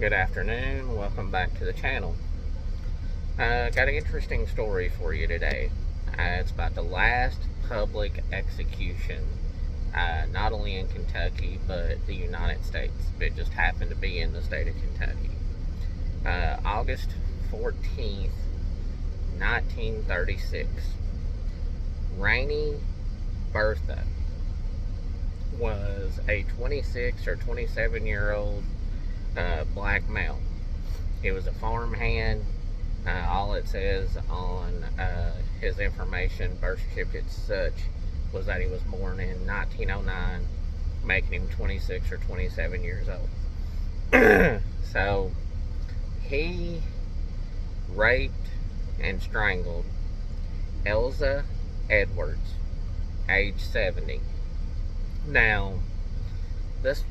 Good afternoon, welcome back to the channel. Got an interesting story for you today. It's about the last public execution, not only in Kentucky, but the United States. It just happened to be in the state of Kentucky. August 14th, 1936. Rainey Bertha was a 26 or 27 year old black male. He was a farmhand. All it says on his information, birth certificate, such, was that he was born in 1909, making him 26 or 27 years old. So he raped and strangled Elza Edwards, age 70. Now, this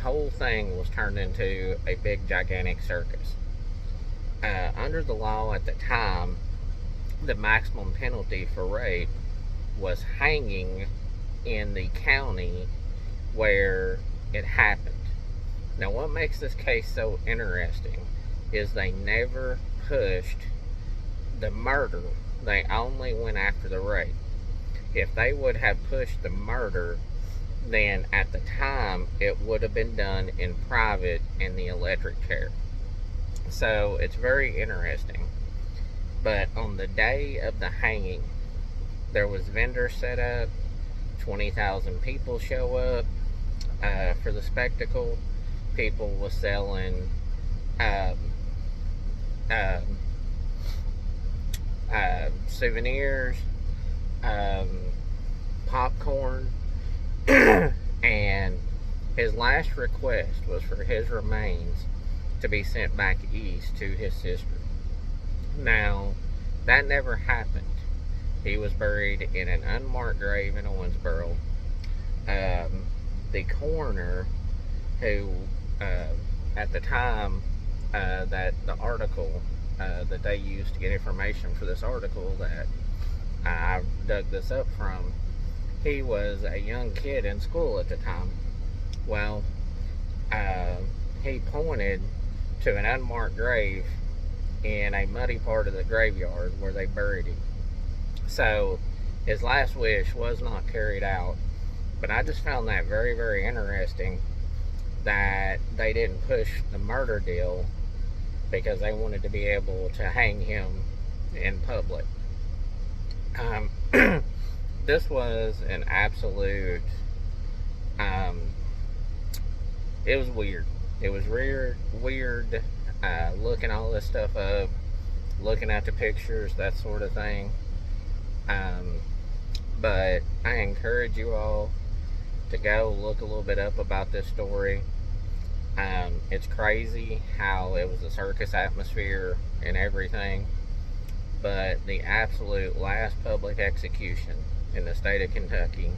whole thing was turned into a big, gigantic circus. Under the law at the time, the maximum penalty for rape was hanging in the county where it happened. Now, what makes this case so interesting is they never pushed the murder. They only went after the rape. If they would have pushed the murder, then at the time it would have been done in private in the electric chair. So it's very interesting. But on the day of the hanging, there was vendors set up, 20,000 people show up for the spectacle. People was selling souvenirs, popcorn, and his last request was for his remains to be sent back east to his sister. Now, that never happened. He was buried in an unmarked grave in Owensboro. The coroner, who at the time that the article that they used to get information for this article that I dug this up from, he was a young kid in school at the time. Well, he pointed to an unmarked grave in a muddy part of the graveyard where they buried him. So his last wish was not carried out. But I just found that very, very interesting that they didn't push the murder deal because they wanted to be able to hang him in public. This was an absolute, it was weird. It was weird looking all this stuff up, looking at the pictures, that sort of thing. But I encourage you all to go look a little bit up about this story. It's crazy how it was a circus atmosphere and everything. But the absolute last public execution in the state of Kentucky,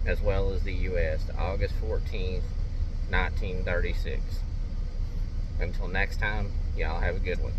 as well as the U.S., August 14th, 1936. Until next time, y'all have a good one.